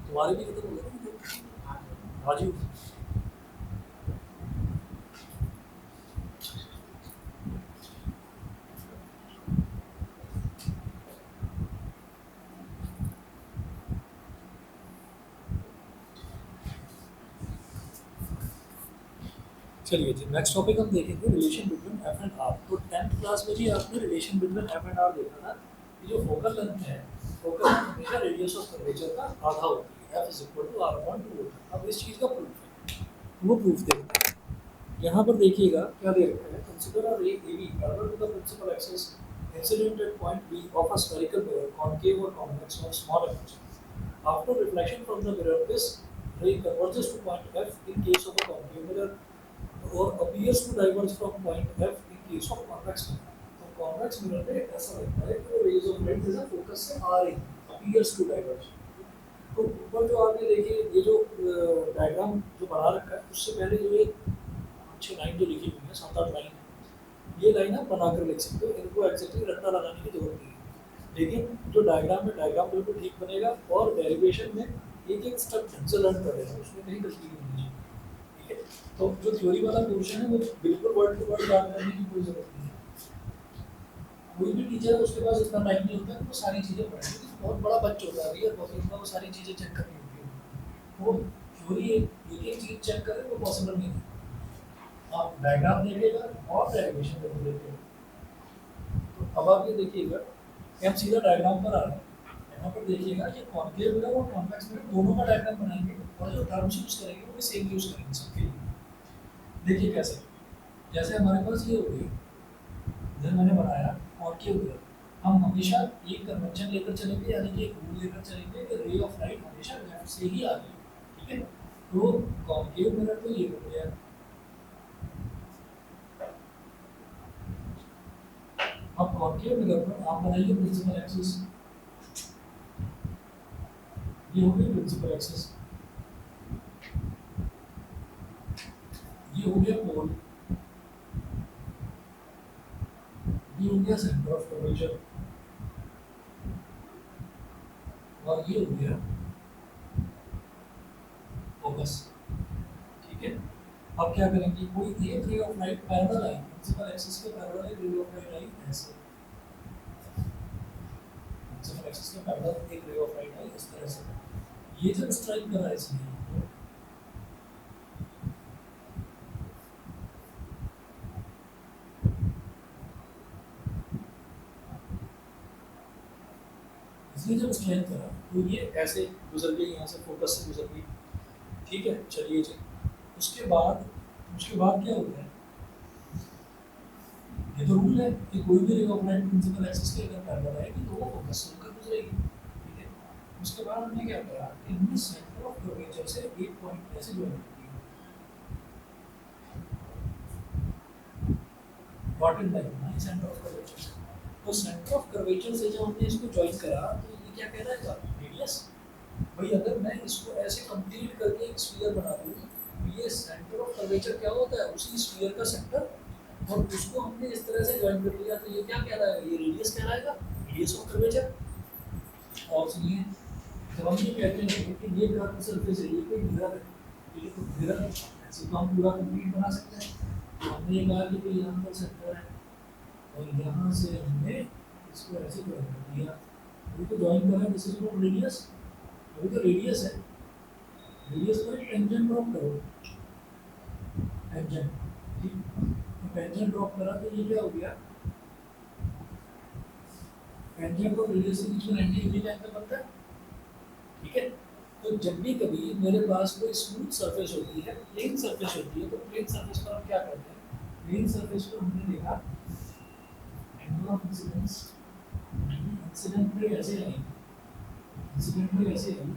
तुम्हारे भी खत्म हो गए राजीव। चलिए जी, नेक्स्ट टॉपिक हम देखेंगे relation between F and are. तो 10th क्लास में भी आपने relation between F and r देखा था कि जो फोकल लेंथ है, फोकल लेंथ हमेशा रेडियस ऑफ कर्वेचर का आधा होती है, f is equal to r upon 2। अब इस चीज़ का प्रूफ है, वो प्रूफ देखते हैं। यहाँ पर देखिएगा क्या दे रखा है, consider a ray AB parallel to the principal axis incident at point B of a spherical mirror concave और convex of small aperture. After reflection from the mirror, this ray converges to point F in case of a concave mirror और appears to diverge from point F in case of convex mirror. तो convex mirror में ऐसा लगता है कि rays of light जैसा focus से आ रही appears to diverge. तो ऊपर जो आपने देखिए ये जो डायग्राम जो बना रखा है उससे पहले जो ये 6 लाइन जो लिखी हुई है 7-8 लाइन है, ये लाइन आप बनाकर लिख सकते हो, इनको एक्जेक्टली रट्टा लगाने की जरूरत नहीं है। लेकिन जो डायग्राम है डायग्राम बिल्कुल ठीक बनेगा और डेरिवेशन में एक एक स्टेप ढंग से लर्न कर लेना, उसमें कहीं गलती नहीं होनी चाहिए। ठीक है, तो जो थ्योरी वाला पोर्शन है वो बिल्कुल वर्ड टू वर्ड याद करने की कोई जरूरत नहीं है। कोई भी टीचर है उसके पास इतना टाइम नहीं होता है वो सारी चीज़ें पढ़ेगी, बहुत बड़ा बच्चा होता है रियल प्रोफेसर का, वो सारी चीज़ें चेक करनी होती है। वो थ्योरी एक एक चीज़ चेक करें वो पॉसिबल नहीं है। आप डायग्राम देखिएगा और डेरिवेशन जरूर देखिएगा। तो अब आप ये देखिएगा कि हम सीधा डायग्राम पर आ रहे हैं। यहाँ पर देखिएगा ये कॉन्केव मिरर और कॉन्वेक्स मिरर दोनों का डायग्राम बनाएंगे और जो टर्म्स यूज करेंगे वो भी सेम यूज करेंगे सबके लिए। देखिए कैसे, जैसे हमारे पास ये हो गई, जैसे मैंने बनाया कॉन्केव मिरर, हम हमेशा एक कन्वेंशन लेकर चलेंगे, यानी कि एक रूल लेकर चलेंगे कि रे ऑफ लाइट हमेशा लेफ्ट से ही आ रही है। ठीक है, तो कॉन्केव मिरर तो ये हो गया। अब कॉन्केव मिरर पर आप बनाइए प्रिंसिपल एक्सिस, ये हो गई प्रिंसिपल एक्सिस, ये हो गया पोल, ये हो गया सेंटर ऑफ कर्वेचर और ये हो गया फोकस। ठीक है, अब क्या करेंगे, कोई एक रे ऑफ लाइट पैरेलल आई प्रिंसिपल एक्सिस के पैरेलल एक रे ऑफ लाइट आई ऐसे, प्रिंसिपल एक्सिस के पैरेलल एक रे ऑफ लाइट आई इस तरह से, ये जब स्ट्राइक कर रहा है इसलिए जब स्ट्राइक करा तो ये ऐसे गुजर गई, यहाँ से फोकस से गुजर गई। ठीक है, चलिए जी, उसके बाद क्या होता है, ये तो रूल है कि कोई भी रे ऑफ लाइट प्रिंसिपल एक्सिस के अगर पैरेलल आएगी तो वो फोकस से होकर गुजरेगी। ठीक है, उसके बाद हमने क्या करा, इनमें सेंटर ऑफ कर्वेचर से एक पॉइंट ऐसे ज्वाइन कर दिया, डॉटेड लाइन बनाई सेंटर ऑफ कर्वेचर से। तो सेंटर ऑफ कर्वेचर से जब हमने इसको ज्वाइन करा तो ये क्या कहलाएगा, रेडियस। भाई अगर मैं इसको ऐसे कंप्लीट करके एक स्फीयर बना दूँ तो ये सेंटर ऑफ कर्वेचर क्या होता है, उसी स्फीयर का सेंटर, और उसको हमने इस तरह से ज्वाइन कर लिया तो ये क्या कहलाएगा, ये रेडियस कहलाएगा, रेडियस ऑफ कर्वेचर। और सुनिए, जब हम ये कहते हैं कि ये कर्व सरफेस है, ये कोई मिरर है, ये तो मिरर है, ऐसे तो हम पूरा कंप्लीट बना सकते हैं। तो हमने ये कहा कि कोई यहाँ पर सेंटर है और यहाँ से हमने इसको ऐसे ज्वाइन कर दिया, अभी तो ज्वाइन करा, दिस इज नॉट रेडियस, अभी तो रेडियस है, रेडियस पर टेंजेंट ड्रॉप करो, टेंजेंट, ठीक, तो टेंजेंट ड्रॉप करा तो ये क्या हो गया, टेंजेंट और रेडियस के बीच में 90 डिग्री का एंगल बनता है। ठीक है, तो जब भी कभी मेरे पास कोई स्मूथ सरफेस होती है, प्लेन सरफेस होती है, तो प्लेन सरफेस पर हम क्या करते हैं, प्लेन सरफेस पर हमने देखा angle of incidence, incident ray ऐसे आई, इंसिडेंट रे ऐसे आई,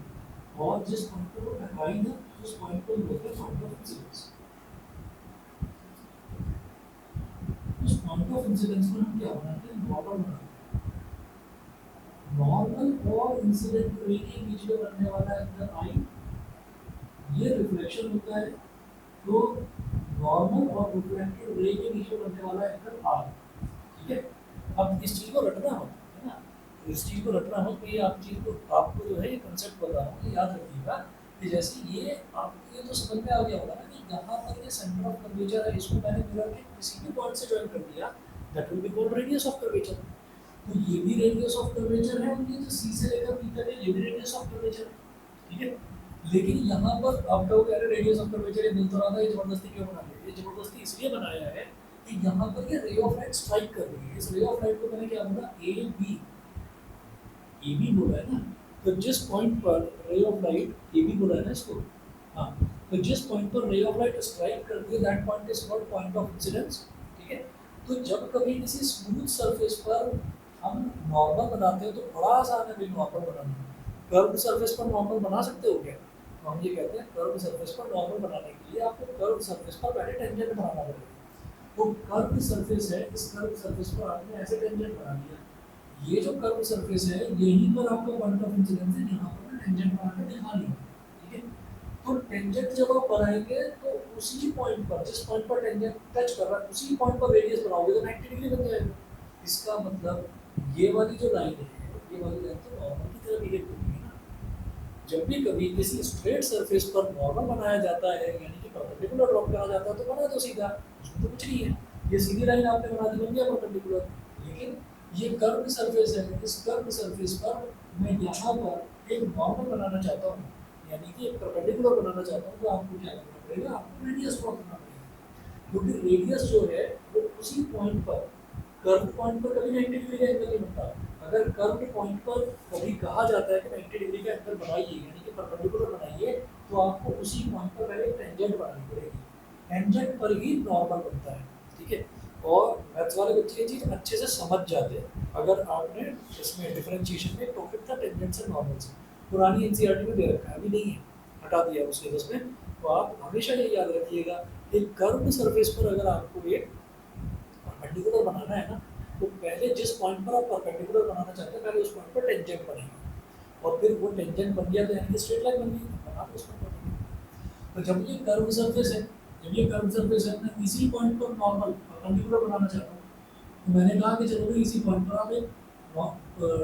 और जिस पॉइंट पर वो टकराई ना उस पॉइंट को बोलते हैं पॉइंट ऑफ इंसिडेंस। उस पॉइंट ऑफ इंसिडेंस पर हम क्या बनाते हैं, नॉर्मल बनाते हैं। नॉर्मल और इंसिडेंट रे के बीच में बनने वाला एंगल आई, ये रिफ्लेक्शन होता है, तो नॉर्मल और रिफ्लेक्टेड रे के बीच में बनने वाला एंगल आर। ठीक है, अब इस चीज़ को रटना मत, है ना, इस चीज़ को रटना मत, ये आप चीज़ को आपको जो है ये कंसेप्ट बता रहा हूँ, याद रखिएगा कि जैसे ये आपको ये तो समझ में आ गया होगा ना कि यहाँ पर ये सेंटर ऑफ कर्वेचर है, इसको मैंने मिरर के किसी भी पॉइंट से ज्वाइन कर दिया, that will be called radius of curvature. तो ये भी रेडियस ऑफ कर्वेचर है, और ये जो सी से लेकर पी तक है ये भी रेडियस ऑफ कर्वेचर है। ठीक है, लेकिन यहाँ पर आप कहो कह रहे रेडियस ऑफ कर्वेचर ये मिल तो रहा था, ये जबरदस्ती क्यों बना लिया, ये जबरदस्ती इसलिए बनाया है कि यहाँ पर ये रे ऑफ लाइट स्ट्राइक कर रही है। इस रे ऑफ लाइट को मैंने क्या बोला, ए बी बोला है ना, तो जिस पॉइंट पर रे ऑफ लाइट ए बी बोला है ना इसको, हाँ, तो जिस पॉइंट पर रे ऑफ लाइट स्ट्राइक करती है that point is called point of incidence. ठीक है, तो जब कभी किसी स्मूथ सरफेस पर हम नॉर्मल बनाते हैं तो बड़ा आसान है भाई नॉर्मल बनाना। कर्व सरफेस पर नॉर्मल बना सकते हो क्या, तो हम ये कहते हैं कर्व सरफेस पर नॉर्मल बनाने के लिए आपको कर्व सरफेस पर पहले टेंजेंट बनाना पड़ेगा। तो कर्व सरफेस है, इस कर्व सरफेस पर आपने ऐसे टेंजेंट बना दिया, ये जो कर्व सरफेस है यहीं पर आपका पॉइंट ऑफ इंसिडेंस है, यहाँ पर टेंजेंट बना के दिखा लिया, ठीक है। तो टेंजेंट जब आप बनाएंगे तो उसी पॉइंट पर, जिस पॉइंट पर टेंजेंट टच कर रहा है उसी पॉइंट पर रेडियस बनाओगे तो 90 डिग्री बन जाएगा। इसका मतलब ये वाली जो लाइन है, ये वाली लाइन तो नॉर्मल की तरह बिहेव करती है ना। जब भी कभी किसी स्ट्रेट सरफेस पर नॉर्मल बनाया जाता है, यानी कि परपेंडिकुलर ड्रॉप करा जाता है, तो बना दो सीधा, उसमें तो कुछ नहीं है, ये सीधी लाइन आपने बना दी, बन गया परपेंडिकुलर। लेकिन ये कर्व सरफेस है, इस कर्व सरफेस पर मैं यहाँ पर एक नॉर्मल बनाना चाहता हूँ, यानी कि एक परपेंडिकुलर बनाना चाहता हूँ, तो आपको क्या करना पड़ेगा, आपको रेडियस ड्रॉ करना पड़ेगा, क्योंकि रेडियस जो है वो उसी पॉइंट पर, कर्व पॉइंट पर कभी 90 डिग्री का एंगल नहीं बनता। अगर कर्व पॉइंट पर कभी कहा जाता है कि 90 डिग्री का एंगल बनाइए, यानी कि परपेंडिकुलर बनाइए, तो आपको उसी पॉइंट पर पहले टेंजेंट बनानी पड़ेगी, टेंजेंट पर ही नॉर्मल बनता है, ठीक है। और मैथ्स वाले बच्चे ये चीज़ अच्छे से समझ जाते हैं, अगर आपने इसमें डिफरेंशिएशन में टॉपिक था टेंजेंट से नॉर्मल से, पुरानी एनसीईआरटी में दे रखा है, अभी नहीं है, हटा दिया उस सिलेबस में। तो आप हमेशा ये याद रखिएगा, एक कर्व सरफेस पर अगर आपको एक परपेंडिकुलर बनाना है ना, तो पहले जिस पॉइंट पर आप परपेंडिकुलर बनाना चाहते हैं पहले उस पॉइंट पर टेंजेंट बनेगा, और फिर वो टेंजेंट बन गया तो यानी कि स्ट्रेट लाइन बन गई, बना दो उस पॉइंट पर। तो जब ये कर्व सरफेस है, जब ये कर्व सरफेस है, मैं इसी पॉइंट पर नॉर्मल परपेंडिकुलर बनाना चाहता हूँ, तो मैंने कहा कि चलो इसी पॉइंट पर आप एक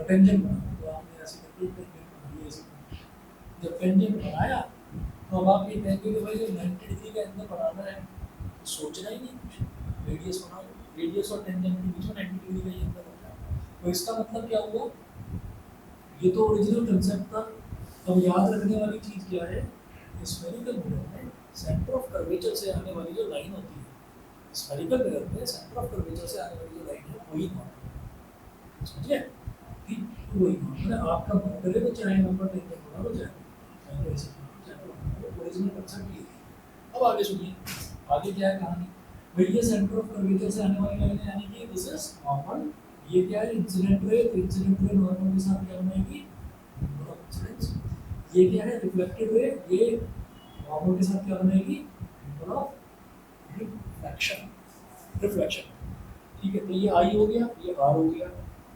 टेंजेंट बनाओ, तो आपने ऐसे करके टेंजेंट बना दिया इसी पॉइंट। जब टेंजेंट बनाया तो अब आप ये कहेंगे कि भाई जब 90 डिग्री का एंगल बनाना है तो सोचना ही नहीं कुछ, रेडियस बना लो, रेडियस और टेंजेंट के बीच में 90 डिग्री का ये एंगल होता है। तो इसका मतलब क्या हुआ, ये तो ओरिजिनल कंसेप्ट था। अब याद रखने वाली चीज़ क्या है, स्फेरिकल मिरर में सेंटर ऑफ कर्वेचर से आने वाली जो लाइन होती है, स्फेरिकल मिरर में सेंटर ऑफ कर्वेचर से आने वाली जो लाइन है वही नॉर्मल, समझिए कि वही नॉर्मल है। आपका मन करे तो चाहे नंबर टेंजेंट बना लो, चाहे ऐसे ओरिजिनल कंसेप्ट ये है। अब आगे सुनिए, आगे क्या है कहानी, भाई ये सेंटर ऑफ कर्वेचर से आने वाली लाइन है, यानी कि दिस इज नॉर्मल। ये क्या है, इंसिडेंट रे, तो इंसिडेंट रे नॉर्मल के साथ क्या बनाएगी, एंगल ऑफ इंसिडेंस। ये क्या है, रिफ्लेक्टेड रे, ये नॉर्मल के साथ क्या बनाएगी, एंगल ऑफ रिफ्लेक्शन, रिफ्लेक्शन, ठीक है। तो ये आई हो गया, ये आर हो गया।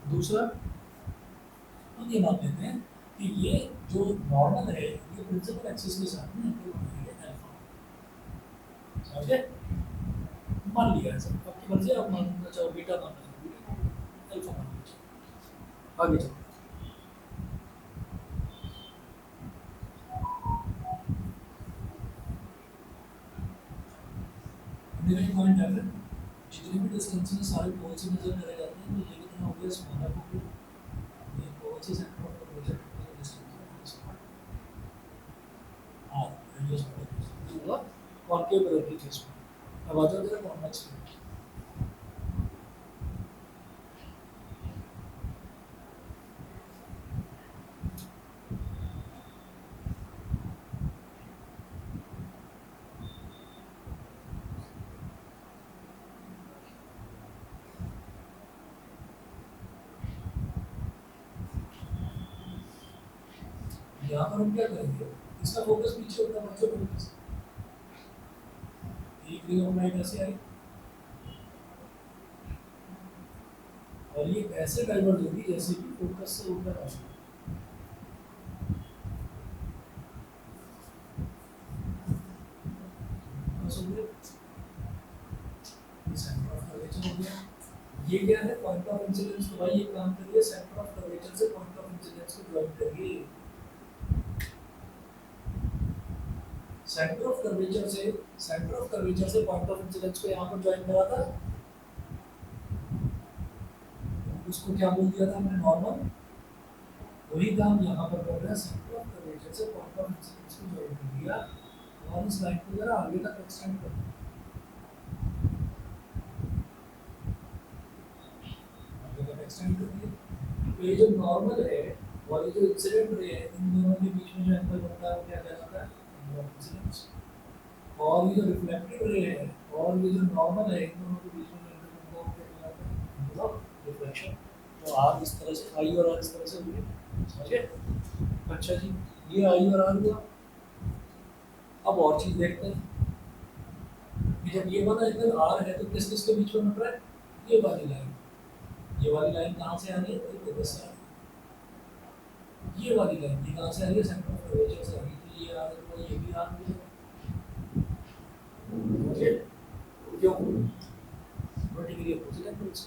दूसरा हम ये मान लेते हैं कि ये जो नॉर्मल है ये प्रिंसिपल एक्सिस के साथ में एंगल बनाएंगे अल्फा, समझे, मान लिया है सब, आपकी मर्जी, आप मानना चाहो बीटा मानना चाहो बीटा, अल्फा मान लीजिए। आगे चलो, मेरा एक पॉइंट है, जितने भी डिस्टेंस में सारे पोल से नजर करे जाते हैं, तो ये कितना हो गया, स्मॉलर हो गया, ये पोल से सेंटर ऑफ कर्वेचर का डिस्टेंस है, हाँ रेडियस जो हुआ कॉन्केव मिरर की केस में। अब आ जाओ जरा कॉन्वेक्स में, यहाँ पर हम क्या करेंगे, इसका फोकस पीछे होता है बच्चों को, एक रे ऑफ लाइट ऐसे आई और ये ऐसे डाइवर्ज होगी जैसे कि फोकस से ऊपर आ, सेंटर ऑफ कर्वेचर हो गया। ये क्या है, पॉइंट ऑफ इंसिडेंस, तो भाई ये काम करिए, सेंटर ऑफ कर्वेचर से पॉइंट ऑफ इंसिडेंस को ज्वाइन करिए, सेंटर ऑफ कर्वेचर से, सेंटर ऑफ कर्वेचर से पॉइंट ऑफ इंसिडेंस को यहाँ पर ज्वाइन करा था, उसको क्या बोल दिया था हमने, नॉर्मल। वही काम यहाँ पर कर रहे हैं, सेंटर ऑफ कर्वेचर से पॉइंट ऑफ इंसिडेंस को ज्वाइन कर दिया और इस लाइन को जरा आगे तक एक्सटेंड कर दिया, आगे तक एक्सटेंड कर दिया। तो ये जो नॉर्मल है और ये जो इंसिडेंट रे है, इन दोनों के बीच में जो एंगल बनता है वो क्या कहलाता है, एंगल ऑफ इंसिडेंस। और ये जो रिफ्लेक्टेड रे है और ये जो नॉर्मल है, इन दोनों के बीच में जो एंगल बनता है वो क्या कहलाता है, एंगल ऑफ रिफ्लेक्शन। तो आर इस तरह से, आई और आर इस तरह से हुए, समझ गए। अच्छा जी, ये आई और आर हुआ। अब और चीज देखते हैं कि जब ये वाला एंगल आर है तो किस किस के बीच में बन रहा है, ये वाली लाइन, ये वाली लाइन कहाँ से आ रही है, तो इधर से आ रही है। ये वाली लाइन ये कहाँ से आ रही है, सेंटर ऑफ कर्वेचर से आ रही है, तो ये आ रही है, ये भी आ रही है, ओके क्यों, 90 डिग्री अपोजिट एंगल्स,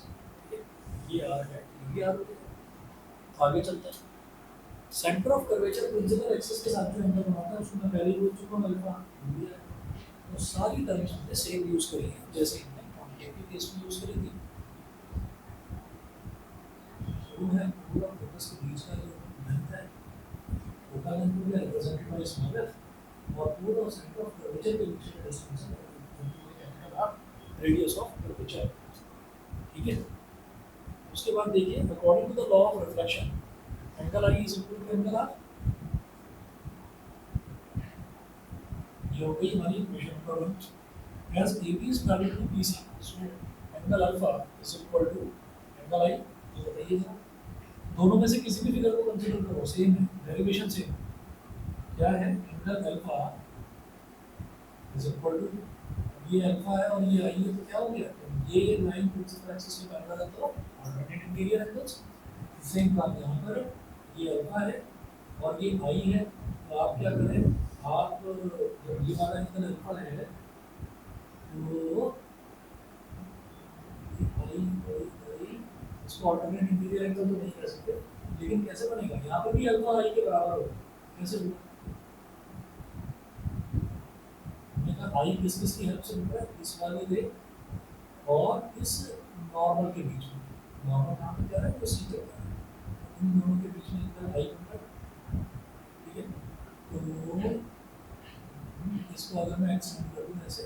ये आर है, ये भी आर हो गया। आगे चलते हैं, centre of curvature principal axis के साथ जो एंगल बनाता है उसको मैं पहले ही बोल चुका हूँ अल्फा, तो सारी टर्म्स हमने सेम यूज करी है जैसे हमने कॉन्केव के केस में यूज करी थी। वो है पूरा फोकस के बीच का जो लेंथ है, फोकल लेंथ को भी रिप्रेजेंटेड बाय स्मॉल एफ, और पूरा सेंटर ऑफ कर्वेचर के बीच का डिस्टेंस है रेडियस ऑफ कर्वेचर, ठीक है। उसके बाद देखिए according to the law of reflection angle I is equal to angle R, ये हो गई हमारी equation number 1। As AB is parallel to BC, so angle alpha is equal to angle I, ये बताइए जरा, दोनों में से किसी भी फिगर को कंसीडर करो, सेम है, डेरिवेशन सेम, क्या है, angle alpha is equal to, ये अल्फा है और ये आई है, तो क्या हो गया, तो ये लाइन प्रिंसिपल एक्सिस के पैरेलल है तो ऑल्टरनेट इंटीरियर एंगल्स, सेम काम यहाँ पर है, ये अल्फा है और ये आई है, तो आप क्या करें, आप जब ये वाला एंगल अल्फा है तो आई इसको ऑल्टरनेट इंटीरियर एंगल तो नहीं कर सकते, लेकिन कैसे बनेगा, यहाँ पर भी अल्फा आई के बराबर होगा, कैसे होगा, आई किस किस की हेल्प से बन रहा है, इस वाली रे और इस नॉर्मल के बीच में, नॉर्मल कहाँ पे जा रहा है, तो सी तक जा रहा है, इन दोनों के बीच में एंगल आई बन रहा है, ठीक है। तो इसको अगर मैं एक्सटेंड कर दूँ ऐसे,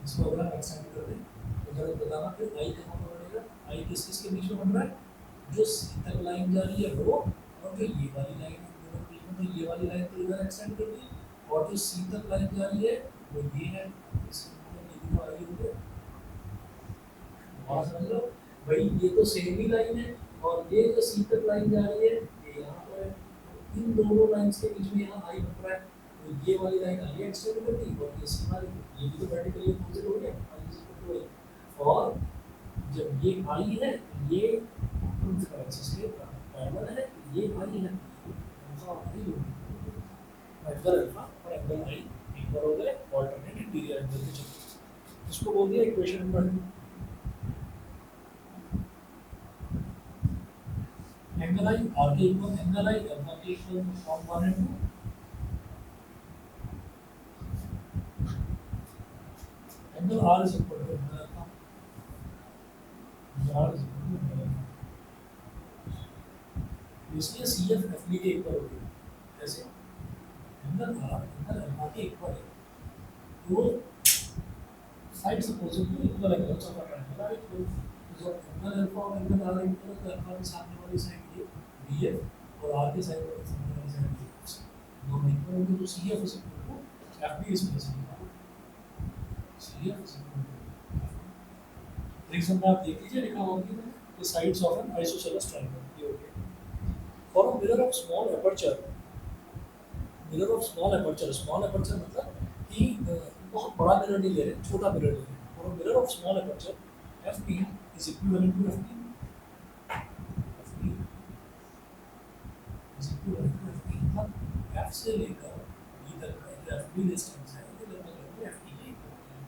इसको अगर हम एक्सटेंड कर दें तो जरा बताना फिर आई कहाँ पर बनेगा, आई किस किस के बीच में बन रहा है, जो सी तक लाइन जा रही है वो, और जो ये वाली लाइन है दोनों के बीच में, तो ये वाली लाइन तो इधर एक्सटेंड कर दी, और जो सी तक लाइन जा रही है वो ये है, इसका मतलब ये भी तो आगे हो गया, और समझ लो भाई ये तो सेम ही लाइन है, और ये जो सी तक लाइन जा रही है ये यहाँ पर है, इन दोनों लाइंस के बीच में यहाँ आई बन रहा है, तो ये वाली लाइन आई एक्सटेंड कर दी, और ये सी वाली ये भी तो वर्टिकली अपोजिट हो गया, आई इज इक्वल टू, और जब ये आई है ये प्रिंसिपल एक्सिस के पैरेलल है, ये आई है, अल्फा आई हो गई, एंगल अल्फा और एंगल आई इक्वल हो गए ऑल्टरनेट इंटीरियर एंगल के चक्कर, इसको बोल दिया equation number 2। Angle i r के इक्वल, एंगल आई अल्फा के equal, from 1 and 2, angle r is equal to angle alpha, r is equal to angle alpha, इसलिए सी एफ एफ बी के equal हो गया, कैसे, एंगल आर एंगल अल्फा के equal है, तो sides opposite to equal angles of a triangle are equal, तो जब एंगल अल्फा और एंगल आर इक्वल है तो अल्फा के सामने वाली साइड ये बी एफ और आर के साइड वाली सामने वाली साइड बी एफ, दोनों इक्वल होंगे, तो सी f is equal to f b, इसमें से c f is equal to, example आप देख लीजिए लिखा होगा कि the sides of an isosceles triangle, ये हो गया। For a mirror of small aperture, mirror of small aperture, small aperture मतलब कि बहुत बड़ा मिरर नहीं ले रहे, छोटा मिरर ले रहे हैं, for a mirror of small aperture FP is equivalent to FP, FP is equivalent to FP, मतलब F से लेकर B तक का जो FP डिस्टेंस है ये लगभग FP के इक्वल है,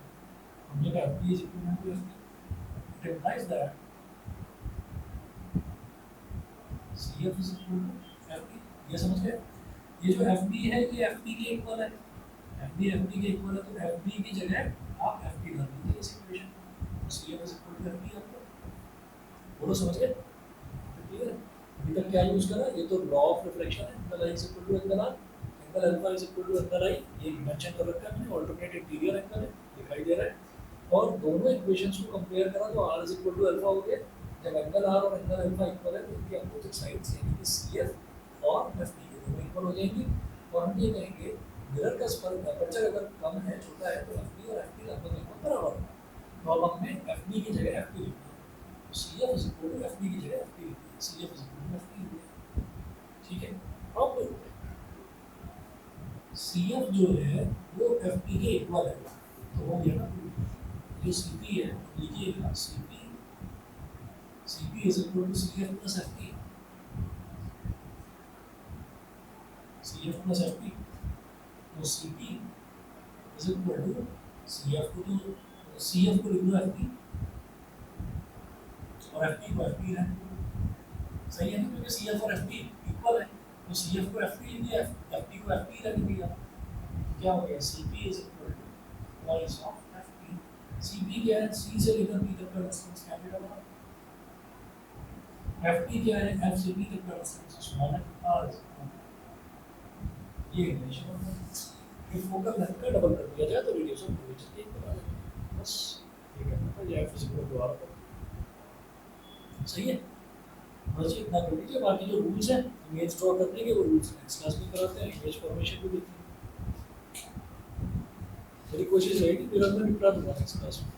हमने कहा FP is equivalent to FP, it implies that CF is equal to FP, ये समझ गए, ये जो FB है ये FP के इक्वल है, FB FP के इक्वल है, तो FB की जगह आप FP डाल दीजिए इस इक्वेशन, तो CF is equal to FP आपको, बोलो समझ गए, क्लियर है। अभी तक क्या यूज करा, ये तो लॉ ऑफ रिफ्लेक्शन है, angle I is equal to angle R, angle alpha is equal to angle I, ये मेंशन कर रखा है मैंने, ऑल्टरनेट इंटीरियर एंगल है, दिखाई दे रहा है, और दोनों इक्वेशंस को कंपेयर करा तो R is equal to alpha हो गया, जब एंगल आर और एंगल अल्फा इक्वल है तो इनके अपोजिट साइड्स यानी कि CF और FP के दोनों इक्वल हो जाएंगी, और हम ये कहेंगे मिरर का अपर्चर अगर कम है छोटा है तो FP और FP लगभग लगभग बराबर होगा, तो अब हमें FB की जगह FP लिखना है, तो CF is equal to FB की जगह FP लिखना है, CF is equal to FP लिखना है, ठीक है। अब सी एफ जो है वो एफ टी के इक्वल है, तो हो गया ना। जो सी पी है लिखिएगा, C P is equal to C F plus F T, C F plus F T. तो C P is equal to C F को, तो सी एफ को लिख दो एफ टी और एफ टी को एफ टी है, सही है ना, क्योंकि सी एफ और एफ टी इक्वल है, तो सी एफ को एफ टी लिख दिया, एफ टी को एफ टी रख दिया, क्या हो गया c P is equal to twice of f T. C p क्या है, सी से लेकर पी तक का डिस्टेंस कैपिटल है, एफ टी क्या है, एफ से पी तक का डिस्टेंस स्मॉल है, आर ये रिलेशन होता है। इस फोकल लेंथ का डबल कर दिया जाए तो रेडियस ऑफ कर्वेचर एक बता देगा, बस ये करना था, ये f is equal to r, सही है। बस इतना कर लीजिए, बाकी जो रूल्स हैं इमेज ड्रॉ करने के वो रूल्स नेक्स्ट क्लास में कराते हैं, इमेज फॉर्मेशन भी देखते हैं। मेरी कोशिश रहेगी मिरर में निपटा दूंगा नेक्स्ट क्लास में।